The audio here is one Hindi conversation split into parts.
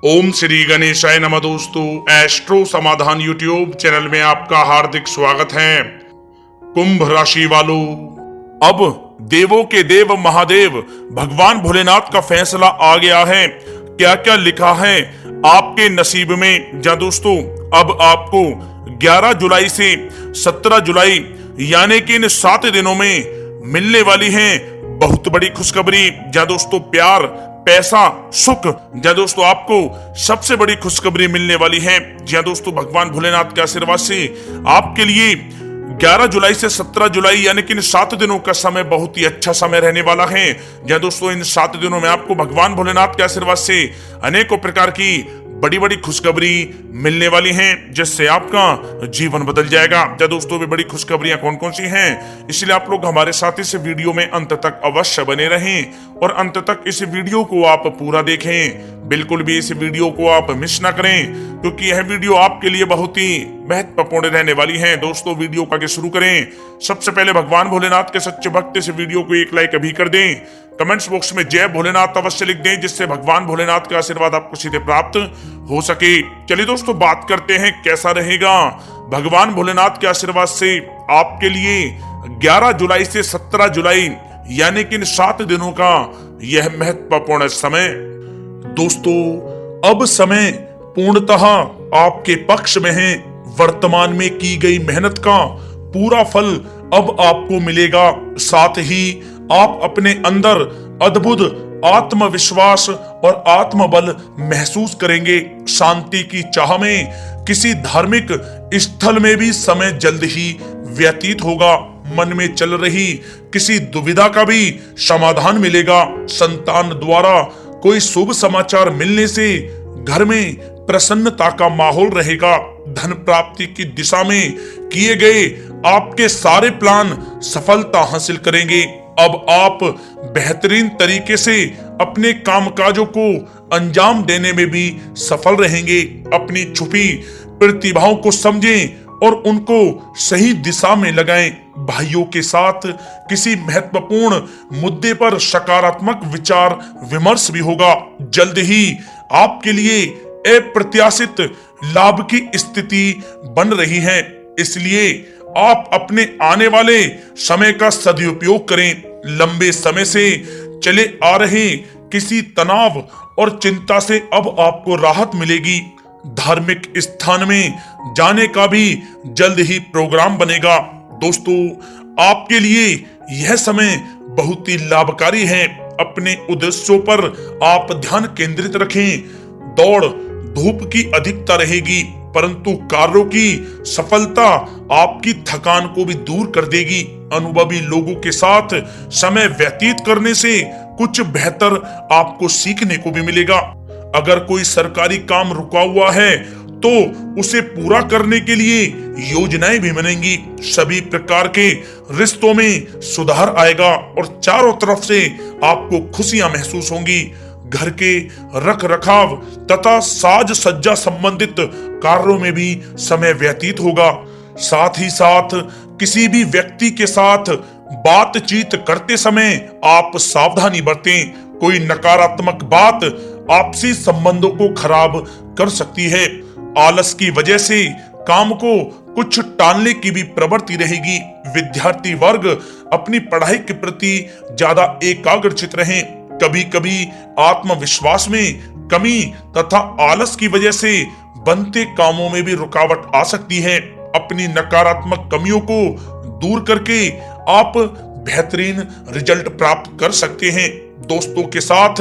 ओम श्री गणेशाय नमः। दोस्तों, एस्ट्रो समाधान यूट्यूब चैनल में आपका हार्दिक स्वागत है। कुंभ राशि वालों, अब देवों के देव महादेव भगवान भोलेनाथ का फैसला आ गया है। क्या क्या लिखा है आपके नसीब में। जा दोस्तों, अब आपको 11 जुलाई से 17 जुलाई यानी कि इन 7 दिनों में मिलने वाली है बहुत बड़ी खुशखबरी। जा दोस्तों, प्यार, पैसा, सुख, जी दोस्तों, आपको सबसे बड़ी खुशखबरी मिलने वाली है। जी दोस्तों, भगवान भोलेनाथ के आशीर्वाद से आपके लिए 11 जुलाई से 17 जुलाई यानी कि इन 7 दिनों का समय बहुत ही अच्छा समय रहने वाला है। जी दोस्तों, इन 7 दिनों में आपको भगवान भोलेनाथ के आशीर्वाद से अनेकों प्रकार की बड़ी बड़ी खुशखबरी मिलने वाली हैं, जिससे आपका जीवन बदल जाएगा। क्या दोस्तों, वे बड़ी खुशखबरियां कौन कौन सी हैं, इसलिए आप लोग हमारे साथ इस वीडियो में अंत तक अवश्य बने रहें और अंत तक इस वीडियो को आप पूरा देखें। बिल्कुल भी इस वीडियो को आप मिस ना करें, क्योंकि यह वीडियो आपके लिए बहुत ही महत्वपूर्ण रहने वाली है। दोस्तों, वीडियो को आगे शुरू करें, सबसे पहले भगवान भोलेनाथ के सच्चे भक्त इस वीडियो को एक लाइक अभी कर दें। कमेंट्स बॉक्स में जय भोलेनाथ अवश्य लिख दें, जिससे भगवान भोलेनाथ का आशीर्वाद आपको सीधे प्राप्त हो सके। चलिए दोस्तों, बात करते हैं कैसा रहेगा भगवान भोलेनाथ के आशीर्वाद से आपके लिए 11 जुलाई से 17 जुलाई यानी कि इन 7 दिनों का यह महत्वपूर्ण समय। दोस्तों, अब समय पूर्णतः आपके पक्ष में है। वर्तमान में की गई मेहनत का पूरा फल अब आपको मिलेगा। साथ ही आप अपने अंदर अद्भुत आत्मविश्वास और आत्मबल महसूस करेंगे। शांति की चाह में किसी धार्मिक स्थल में भी समय जल्द ही व्यतीत होगा। मन में चल रही किसी दुविधा का भी समाधान मिलेगा। संतान द्वारा कोई शुभ समाचार मिलने से घर में प्रसन्नता का माहौल रहेगा। धन प्राप्ति की दिशा में किए गए आपके सारे प्लान सफलता हासिल करेंगे। अब आप बेहतरीन तरीके से अपने कामकाजों को अंजाम देने में भी सफल रहेंगे। अपनी छुपी प्रतिभाओं को समझें और उनको सही दिशा में लगाएं। भाइयों के साथ किसी महत्वपूर्ण मुद्दे पर सकारात्मक विचार विमर्श भी होगा। जल्द ही आपके लिए अप्रत्याशित लाभ की स्थिति बन रही है, इसलिए आप अपने आने वाले समय का सदुपयोग करें। लंबे समय से चले आ रहे किसी तनाव और चिंता से अब आपको राहत मिलेगी। धार्मिक स्थान में जाने का भी जल्द ही प्रोग्राम बनेगा। दोस्तों, आपके लिए यह समय बहुत ही लाभकारी है। अपने उद्देश्यों पर आप ध्यान केंद्रित रखें। दौड़ धूप की अधिकता रहेगी, परंतु कार्यों की सफलता आपकी थकान को भी दूर कर देगी। अनुभवी लोगों के साथ समय व्यतीत करने से कुछ बेहतर आपको सीखने को भी मिलेगा। अगर कोई सरकारी काम रुका हुआ है तो उसे पूरा करने के लिए योजनाएं भी बनेंगी। सभी प्रकार के रिश्तों में सुधार आएगा और चारों तरफ से आपको खुशियां महसूस होंगी। घर के रख रखाव तथा साज सज्जा संबंधित कार्यों में भी समय व्यतीत होगा। साथ ही साथ किसी भी व्यक्ति के साथ बातचीत करते समय आप सावधानी बरतें। कोई नकारात्मक बात आपसी संबंधों को खराब कर सकती है। आलस की वजह से काम को कुछ टालने की भी प्रवृत्ति रहेगी। विद्यार्थी वर्ग अपनी पढ़ाई के प्रति ज्यादा एकाग्रचित रहें। कभी कभी आत्मविश्वास में कमी तथा आलस की वजह से बनते कामों में भी रुकावट आ सकती है। अपनी नकारात्मक कमियों को दूर करके आप बेहतरीन रिजल्ट प्राप्त कर सकते हैं। दोस्तों के साथ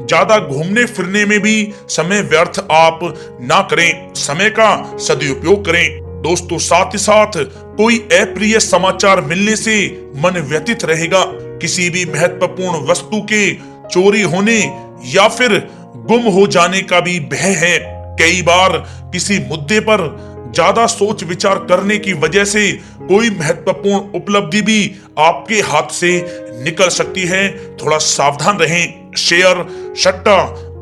ज्यादा घूमने फिरने में भी समय व्यर्थ आप ना करें। समय का सदुपयोग करें। दोस्तों, साथ ही साथ कोई अप्रिय समाचार मिलने से मन व्यतीत रहेगा। किसी भी महत्वपूर्ण वस्तु के चोरी होने या फिर गुम हो जाने का भी भय है। कई बार किसी मुद्दे पर ज्यादा सोच विचार करने की वजह से कोई महत्वपूर्ण उपलब्धि भी आपके हाथ से निकल सकती है। थोड़ा सावधान रहें। शेयर, सट्टा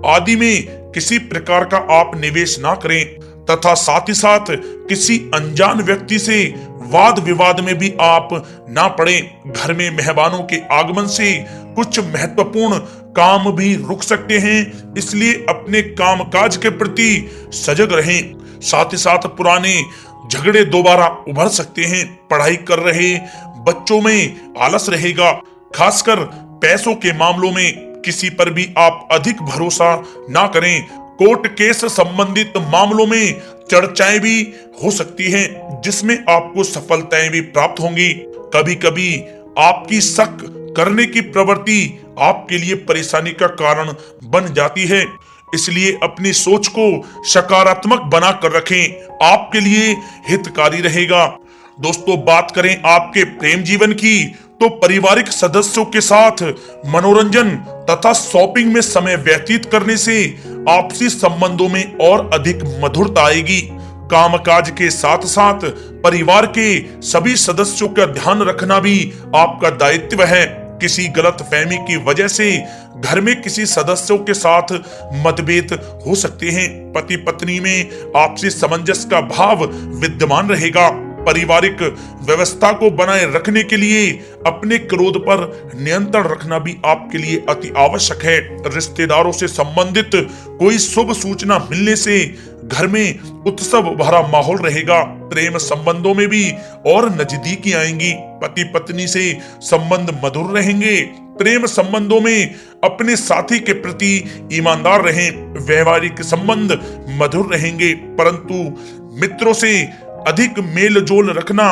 आदि में किसी प्रकार का आप निवेश ना करें। तथा साथ ही साथ किसी अनजान व्यक्ति से वाद विवाद में भी आप ना पड़े। घर में मेहमानों के आगमन से कुछ महत्वपूर्ण काम भी रुक सकते हैं, इसलिए अपने कामकाज के प्रति सजग रहें। साथ ही साथ पुराने झगड़े दोबारा उभर सकते हैं। पढ़ाई कर रहे बच्चों में आलस रहेगा। खासकर पैसों के मामलों में किसी पर भी आप अधिक भरोसा ना करें। कोर्ट केस संबंधित मामलों में चर्चाएं भी हो सकती हैं, जिसमें आपको सफलताएं भी प्राप्त होंगी। कभी कभी आपकी शक करने की प्रवृत्ति आपके लिए परेशानी का कारण बन जाती है, इसलिए अपनी सोच को सकारात्मक बना कर रखें, आपके लिए हितकारी रहेगा। दोस्तों, बात करें आपके प्रेम जीवन की, तो पारिवारिक सदस्यों के साथ मनोरंजन तथा शॉपिंग में समय व्यतीत करने से आपसी संबंधों में और अधिक मधुरता आएगी। कामकाज के साथ साथ परिवार के सभी सदस्यों का ध्यान रखना भी आपका दायित्व है। किसी गलतफहमी की वजह से घर में किसी सदस्यों के साथ मतभेद हो सकते हैं। पति पत्नी में आपसी सामंजस्य का भाव विद्यमान रहेगा। पारिवारिक व्यवस्था को बनाए रखने के लिए अपने क्रोध पर नियंत्रण रखना भी आपके लिए अति आवश्यक है। रिश्तेदारों से संबंधित कोई शुभ सूचना मिलने से घर में उत्सव भरा माहौल रहेगा। प्रेम संबंधों में भी और नजदीकी आएंगी। पति पत्नी से संबंध मधुर रहेंगे। प्रेम संबंधों में अपने साथी के प्रति ईमानदार रहें। व्यवहारिक संबंध मधुर रहेंगे, परंतु मित्रों से अधिक मेल जोल रखना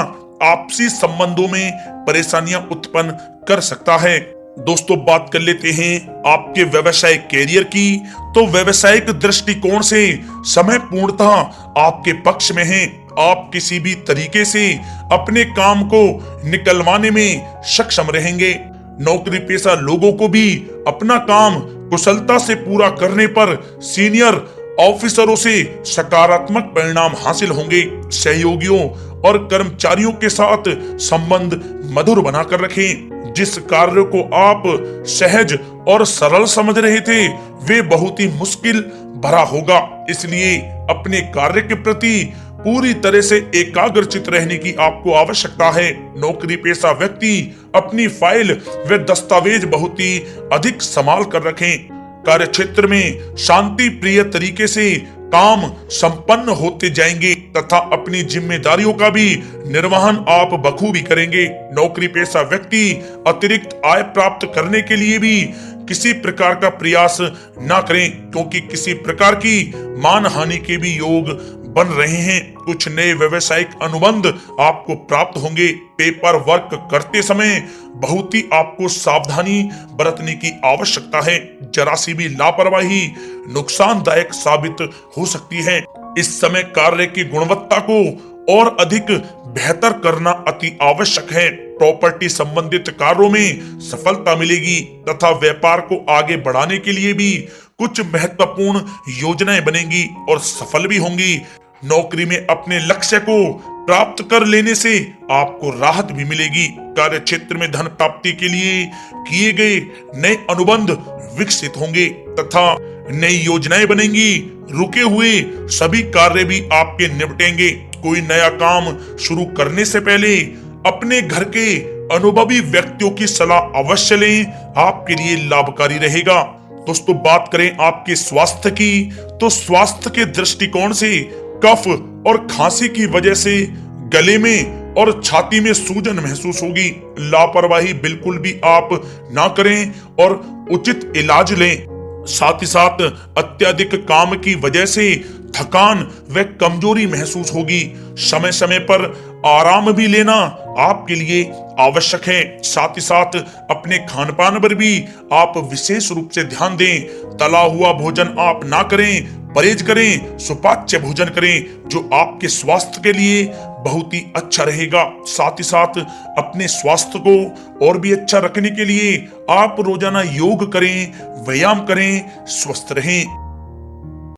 आपसी संबंधों में परेशानियां उत्पन्न कर सकता है। दोस्तों, बात कर लेते हैं आपके व्यवसायिक कैरियर की। तो व्यवसायिक दृष्टिकोण से समय पूर्णतः आपके पक्ष में है। आप किसी भी तरीके से अपने काम को निकलवाने में सक्षम रहेंगे। नौकरी पेशा लोगों को भी अपना काम कुशलता से पूरा करने पर सीनियर ऑफिसरों से सकारात्मक परिणाम हासिल होंगे। सहयोगियों और कर्मचारियों के साथ संबंध मधुर बनाकर रखें। जिस कार्य को आप सहज और सरल समझ रहे थे, वे बहुत ही मुश्किल भरा होगा। इसलिए अपने कार्य के प्रति पूरी तरह से एकाग्रचित रहने की आपको आवश्यकता है। नौकरी पेशा व्यक्ति अपनी फाइल व दस्तावेज बहुत ही अधिक संभाल कर रखें। कार्य क्षेत्र में शांति प्रिय तरीके से काम संपन्न होते जाएंगे तथा अपनी जिम्मेदारियों का भी निर्वहन आप बखूबी करेंगे। नौकरी पेशा व्यक्ति अतिरिक्त आय प्राप्त करने के लिए भी किसी प्रकार का प्रयास ना करें, क्योंकि किसी प्रकार की मान हानि के भी योग बन रहे हैं। कुछ नए व्यवसायिक अनुबंध आपको प्राप्त होंगे। पेपर वर्क करते समय बहुत ही आपको सावधानी बरतने की आवश्यकता है। जरा सी भी लापरवाही नुकसानदायक साबित हो सकती है। इस समय कार्य की गुणवत्ता को और अधिक बेहतर करना अति आवश्यक है। प्रॉपर्टी संबंधित कार्यों में सफलता मिलेगी तथा व्यापार को आगे बढ़ाने के लिए भी कुछ महत्वपूर्ण योजनाएं बनेंगी और सफल भी होंगी। नौकरी में अपने लक्ष्य को प्राप्त कर लेने से आपको राहत भी मिलेगी। कार्य क्षेत्र में धन प्राप्ति के लिए किए गए नए अनुबंध विकसित होंगे तथा नई योजनाएं बनेंगी। रुके हुए सभी कार्य भी आपके निपटेंगे। कोई नया काम शुरू करने से पहले अपने घर के अनुभवी व्यक्तियों की सलाह अवश्य लें, आपके लिए लाभकारी रहेगा। दोस्तों, बात करें आपके स्वास्थ्य की, तो स्वास्थ्य के दृष्टिकोण से कफ और खांसी की वजह से गले में और छाती में सूजन महसूस होगी। लापरवाही बिल्कुल भी आप ना करें और उचित इलाज लें। साथ ही साथ अत्यधिक काम की वजह से थकान व कमजोरी महसूस होगी। समय समय पर आराम भी लेना आपके लिए आवश्यक है। साथ ही साथ अपने खान पान पर भी आप विशेष रूप से ध्यान दें। तला हुआ भोजन आप ना करें, परहेज करें, सुपाच्य भोजन करें, जो आपके स्वास्थ्य के लिए बहुत ही अच्छा रहेगा। साथ ही साथ अपने स्वास्थ्य को और भी अच्छा रखने के लिए आप रोजाना योग करें, व्यायाम करें, स्वस्थ रहें।